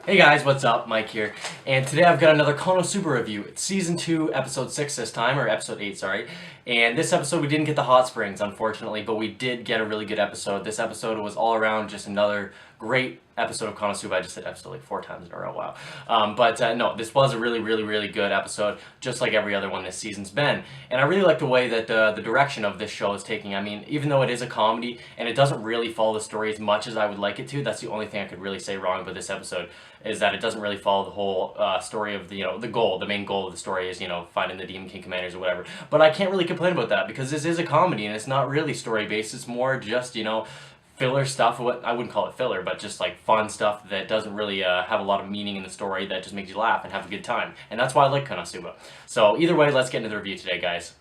Hey guys, what's up? Mike here, and today I've got another Konosuba review. It's Season 2, Episode 6 this time, or Episode 8, sorry. And this episode we didn't get the hot springs, unfortunately, but we did get a really good episode. This episode was all around just another great episode of Konosuba. I just said episode like 4 times in a row, wow. No, this was a really good episode, just like every other one this season's been. And I really like the way that the direction of this show is taking. I mean, even though it is a comedy, and it doesn't really follow the story as much as I would like it to, that's the only thing I could really say wrong about this episode, is that it doesn't really follow the whole story of the main goal of the story is, finding the Demon King commanders or whatever. But I can't really complain about that because this is a comedy and it's not really story based. It's more just, filler stuff. What I wouldn't call it filler, but just like fun stuff that doesn't really have a lot of meaning in the story that just makes you laugh and have a good time. And that's why I like Konosuba. So either way, let's get into the review today, guys.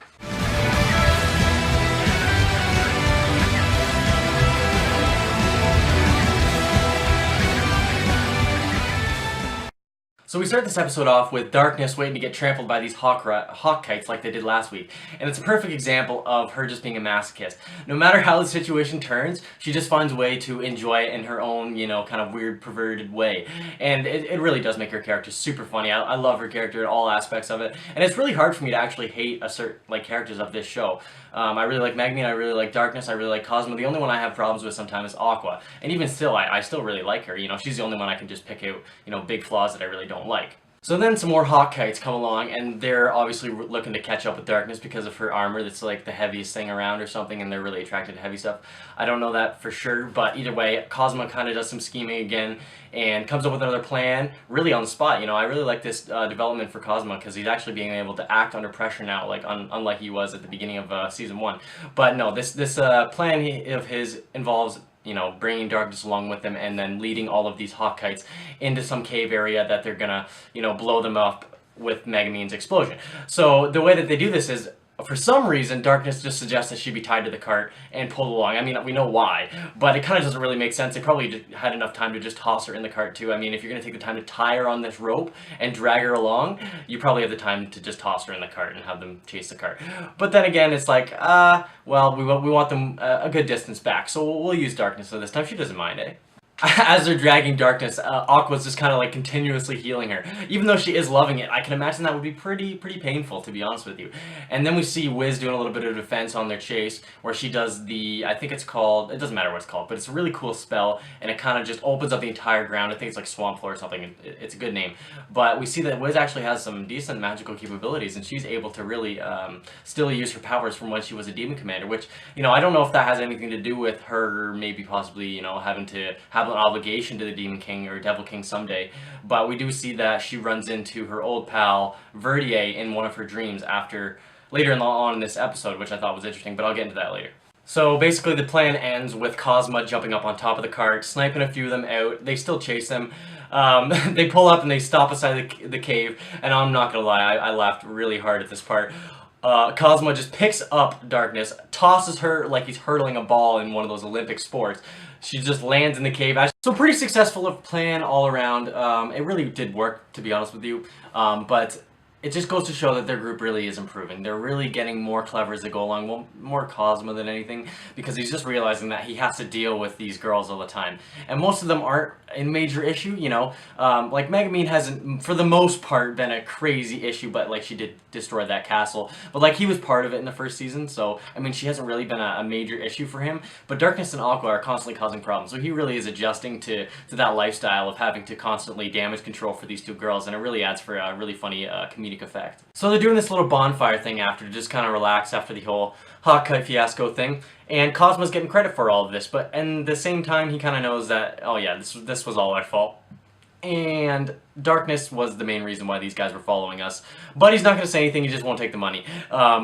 So we start this episode off with Darkness waiting to get trampled by these hawk kites like they did last week. And it's a perfect example of her just being a masochist. No matter how the situation turns, she just finds a way to enjoy it in her own, kind of weird, perverted way. And it really does make her character super funny. I love her character in all aspects of it. And it's really hard for me to actually hate characters of this show. I really like Megumin, I really like Darkness, I really like Cosmo. The only one I have problems with sometimes is Aqua. And even still, I still really like her. She's the only one I can just pick out, big flaws that I really don't like. So then some more hawk kites come along, and they're obviously looking to catch up with Darkness because of her armor that's like the heaviest thing around or something, and they're really attracted to heavy stuff. I don't know that for sure, but either way, Cosmo kind of does some scheming again and comes up with another plan really on the spot. I really like this development for Cosmo because he's actually being able to act under pressure now, like unlike he was at the beginning of Season 1. But no, this plan of his involves bringing Darkness along with them and then leading all of these hawk kites into some cave area that they're gonna, blow them up with Megumin's explosion. So the way that they do this is, for some reason, Darkness just suggests that she be tied to the cart and pulled along. I mean, we know why, but it kind of doesn't really make sense. They probably just had enough time to just toss her in the cart too. I mean, if you're going to take the time to tie her on this rope and drag her along, you probably have the time to just toss her in the cart and have them chase the cart. But then again, it's like, well, we want them a good distance back, so we'll use Darkness this time. She doesn't mind, eh? As they're dragging Darkness, Aqua's just kind of like continuously healing her. Even though she is loving it, I can imagine that would be pretty painful, to be honest with you. And then we see Wiz doing a little bit of defense on their chase, where she does I think it's called, it doesn't matter what it's called, but it's a really cool spell, and it kind of just opens up the entire ground. I think it's like Swamp Floor or something. It's a good name. But we see that Wiz actually has some decent magical capabilities, and she's able to really still use her powers from when she was a demon commander, which, I don't know if that has anything to do with her maybe possibly, having to have an obligation to the Demon King or Devil King someday, but we do see that she runs into her old pal Verdier in one of her dreams later on in this episode, which I thought was interesting, but I'll get into that later. So basically the plan ends with Cosmo jumping up on top of the cart, sniping a few of them out. They still chase them. They pull up and they stop beside the cave, and I'm not gonna lie, I laughed really hard at this part. Cosmo just picks up Darkness, tosses her like he's hurtling a ball in one of those Olympic sports. She just lands in the cave. So pretty successful plan all around. It really did work, to be honest with you. But it just goes to show that their group really is improving. They're really getting more clever as they go along. Well, more Cosmo than anything, because he's just realizing that he has to deal with these girls all the time. And most of them aren't a major issue, like Megumin hasn't, for the most part, been a crazy issue, but like she did destroy that castle. But like he was part of it in the first season, so I mean she hasn't really been a major issue for him. But Darkness and Aqua are constantly causing problems, so he really is adjusting to that lifestyle of having to constantly damage control for these two girls, and it really adds for a really funny comedic effect. So they're doing this little bonfire thing after to just kind of relax after the whole Hawkeye fiasco thing, and Cosmo's getting credit for all of this, but at the same time he kind of knows that, oh yeah, this was all our fault. And Darkness was the main reason why these guys were following us. But he's not going to say anything, he just won't take the money.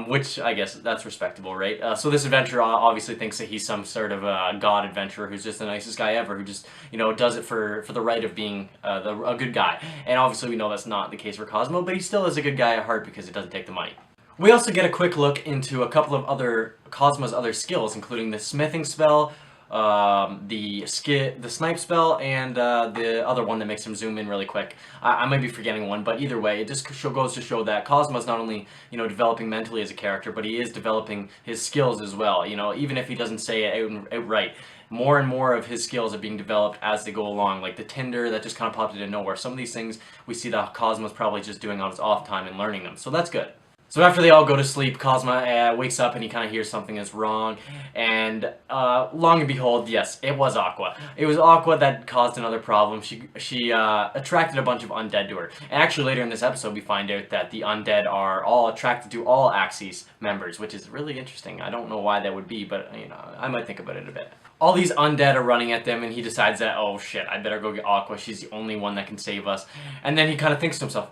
Which, I guess, that's respectable, right? So this adventurer obviously thinks that he's some sort of god adventurer who's just the nicest guy ever, who just, does it for the right of being a good guy. And obviously we know that's not the case for Cosmo, but he still is a good guy at heart because he doesn't take the money. We also get a quick look into a couple of Cosmo's other skills, including the smithing spell, the snipe spell, and the other one that makes him zoom in really quick. I might be forgetting one, but either way, it just goes to show that Cosmo's not only, developing mentally as a character, but he is developing his skills as well. Even if he doesn't say it outright. more and more of his skills are being developed as they go along, like the Tinder that just kind of popped into nowhere. Some of these things we see that Cosmo's probably just doing on his off time and learning them, so that's good. So after they all go to sleep, Cosmo wakes up and he kind of hears something is wrong, and long and behold, yes, it was Aqua. It was Aqua that caused another problem. She attracted a bunch of undead to her. And actually later in this episode we find out that the undead are all attracted to all Axis members, which is really interesting. I don't know why that would be, but you know, I might think about it a bit. All these undead are running at them, and he decides that, oh shit, I better go get Aqua. She's the only one that can save us. And then he kind of thinks to himself,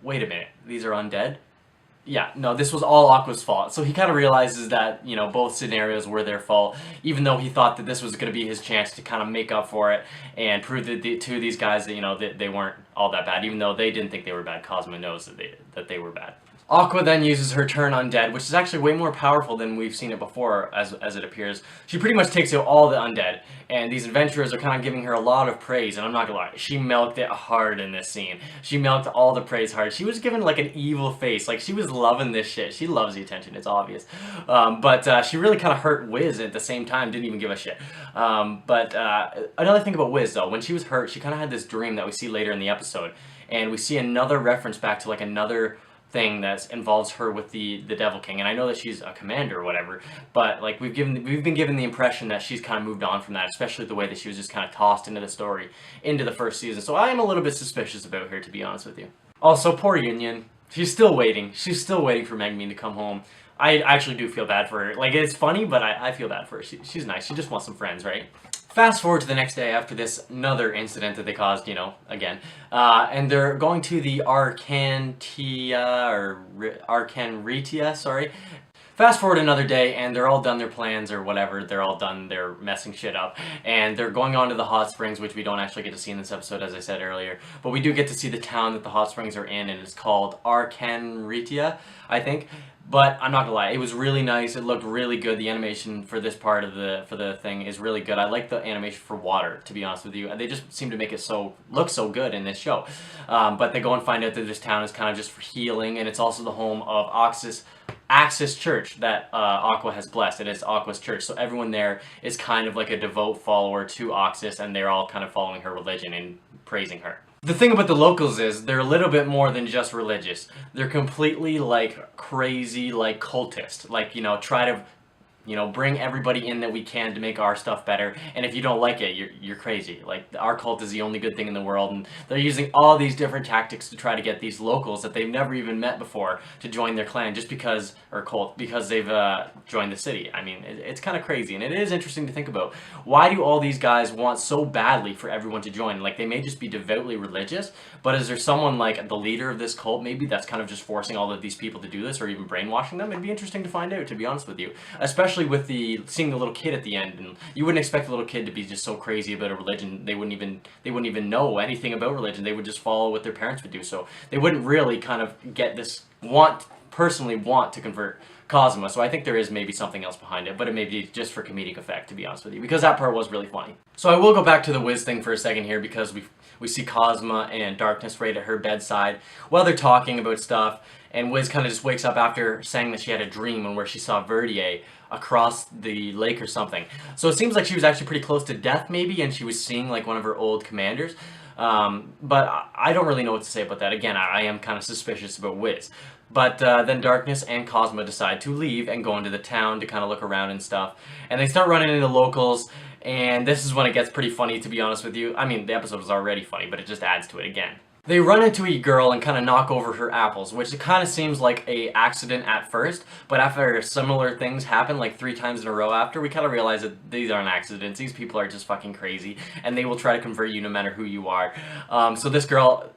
wait a minute, these are undead? Yeah, no, this was all Aqua's fault. So he kind of realizes that, you know, both scenarios were their fault, even though he thought that this was going to be his chance to kind of make up for it and prove to these guys that, you know, that they weren't all that bad, even though they didn't think they were bad. Cosmo knows that they were bad. Aqua then uses her turn undead, which is actually way more powerful than we've seen it before, as it appears. She pretty much takes out all the undead, and these adventurers are kind of giving her a lot of praise, and I'm not gonna lie, she milked it hard in this scene. She milked all the praise hard. She was given like an evil face, like she was loving this shit. She loves the attention, it's obvious. But she really kind of hurt Wiz at the same time, didn't even give a shit. Another thing about Wiz though, when she was hurt, she kind of had this dream that we see later in the episode, and we see another reference back to like another thing that involves her with the Devil King, and I know that she's a commander or whatever, but like we've been given the impression that she's kind of moved on from that, especially the way that she was just kind of tossed into the story into the first season. So I am a little bit suspicious about her, to be honest with you. Also, poor Union, she's still waiting for Megumin to come home. I actually do feel bad for her. Like, it's funny, but I feel bad for her. She's nice. She just wants some friends, right? Fast forward to the next day after this another incident that they caused, you know, again. And they're going to the Arcanretia, sorry. Fast forward another day, and they're all done their plans or whatever. They're all done. They're messing shit up. And they're going on to the hot springs, which we don't actually get to see in this episode, as I said earlier. But we do get to see the town that the hot springs are in, and it's called Arcanretia, I think. But I'm not gonna lie, it was really nice. It looked really good. The animation for this part of the thing is really good. I like the animation for water, to be honest with you. And they just seem to make it look so good in this show. But they go and find out that this town is kind of just for healing, and it's also the home of Axis Church that Aqua has blessed. It is Aqua's church, so everyone there is kind of like a devout follower to Axis, and they're all kind of following her religion and praising her. The thing about the locals is they're a little bit more than just religious. They're completely like crazy, like cultist. Like, you know, try to, you know, bring everybody in that we can to make our stuff better. And if you don't like it, you're crazy. Like, our cult is the only good thing in the world, and they're using all these different tactics to try to get these locals that they've never even met before to join their clan just because, or cult, because they've joined the city. I mean, it's kind of crazy, and it is interesting to think about. Why do all these guys want so badly for everyone to join? Like, they may just be devoutly religious, but is there someone like the leader of this cult maybe that's kind of just forcing all of these people to do this, or even brainwashing them? It'd be interesting to find out, to be honest with you. Especially with seeing the little kid at the end, and you wouldn't expect a little kid to be just so crazy about a religion. They wouldn't even know anything about religion. They would just follow what their parents would do. So they wouldn't really kind of get this personally want to convert Cosmo. So I think there is maybe something else behind it, but it may be just for comedic effect, to be honest with you, because that part was really funny. So I will go back to the Wiz thing for a second here, because we see Cosmo and Darkness right at her bedside while they're talking about stuff, and Wiz kind of just wakes up after saying that she had a dream and where she saw Verdier across the lake or something. So it seems like she was actually pretty close to death maybe, and she was seeing like one of her old commanders. But I don't really know what to say about that. Again, I am kind of suspicious about Wiz. But then Darkness and Cosmo decide to leave and go into the town to kind of look around and stuff. And they start running into locals, and this is when it gets pretty funny, to be honest with you. I mean, the episode was already funny, but it just adds to it again. They run into a girl and kind of knock over her apples, which it kind of seems like a accident at first, but after similar things happen like 3 times in a row after, we kind of realize that these aren't accidents. These people are just fucking crazy, and they will try to convert you no matter who you are. So this girl,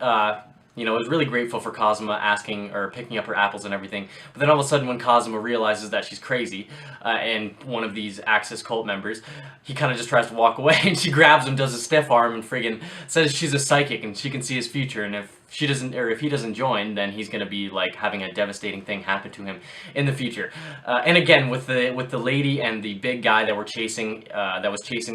you know, is really grateful for Cosmo asking or picking up her apples and everything. But then all of a sudden when Cosmo realizes that she's crazy, and one of these Axis cult members, he kind of just tries to walk away, and she grabs him, does a stiff arm, and friggin' says she's a psychic and she can see his future, and if she doesn't, or if he doesn't join, then he's gonna be like having a devastating thing happen to him in the future. And again, with the lady and the big guy that was chasing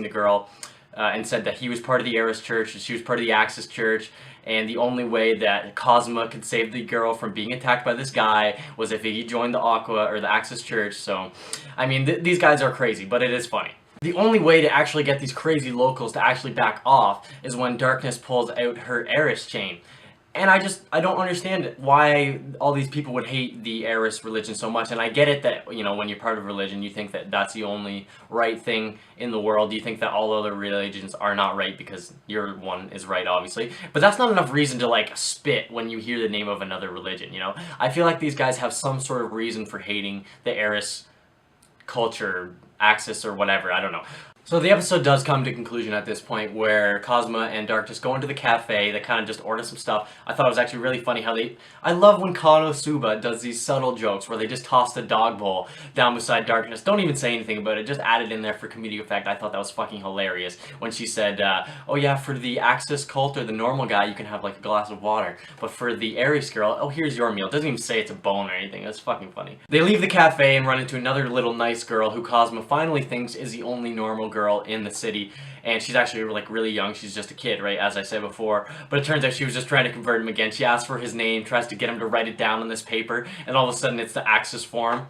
the girl, and said that he was part of the Eris Church and she was part of the Axis Church, and the only way that Cosmo could save the girl from being attacked by this guy was if he joined the Aqua or the Axis Church. So, I mean, these guys are crazy, but it is funny. The only way to actually get these crazy locals to actually back off is when Darkness pulls out her Eris chain. And I don't understand why all these people would hate the Eris religion so much. And I get it that, you know, when you're part of religion, you think that that's the only right thing in the world. You think that all other religions are not right because your one is right, obviously. But that's not enough reason to, like, spit when you hear the name of another religion, you know? I feel like these guys have some sort of reason for hating the Eris culture, axis, or whatever, I don't know. So the episode does come to conclusion at this point where Cosma and Darkness go into the cafe. They kind of just order some stuff. I thought it was actually really funny how I love when Konosuba does these subtle jokes where they just toss the dog bowl down beside Darkness. Don't even say anything about it. Just add it in there for comedic effect. I thought that was fucking hilarious when she said, oh yeah, for the Axis cult or the normal guy, you can have like a glass of water. But for the Aries girl, oh, here's your meal. It doesn't even say it's a bone or anything. That's fucking funny. They leave the cafe and run into another little nice girl who Cosma finally thinks is the only normal girl in the city, and she's actually like really young. She's just a kid, right, as I said before, but it turns out she was just trying to convert him again. She asks for his name, tries to get him to write it down on this paper, and all of a sudden it's the Axis form.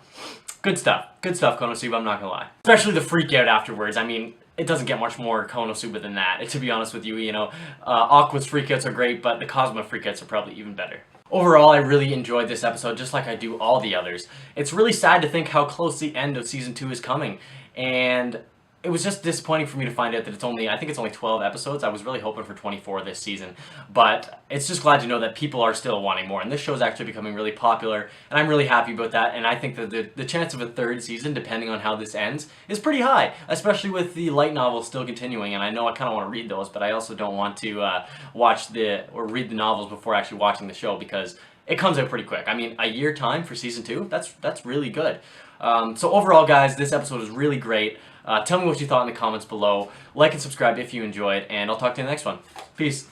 Good stuff, Konosuba, I'm not gonna lie. Especially the freak out afterwards. I mean, it doesn't get much more Konosuba than that, to be honest with you. You know, Aqua's freakouts are great, but the Cosma freakouts are probably even better. Overall, I really enjoyed this episode, just like I do all the others. It's really sad to think how close the end of Season 2 is coming, and it was just disappointing for me to find out that I think it's only 12 episodes. I was really hoping for 24 this season, but it's just glad to know that people are still wanting more, and this show's actually becoming really popular, and I'm really happy about that, and I think that the chance of a third season, depending on how this ends, is pretty high, especially with the light novels still continuing, and I know I kind of want to read those, but I also don't want to read the novels before actually watching the show, because it comes out pretty quick. I mean, a year time for Season 2, that's really good. So overall, guys, this episode was really great. Tell me what you thought in the comments below. Like and subscribe if you enjoyed, and I'll talk to you in the next one. Peace.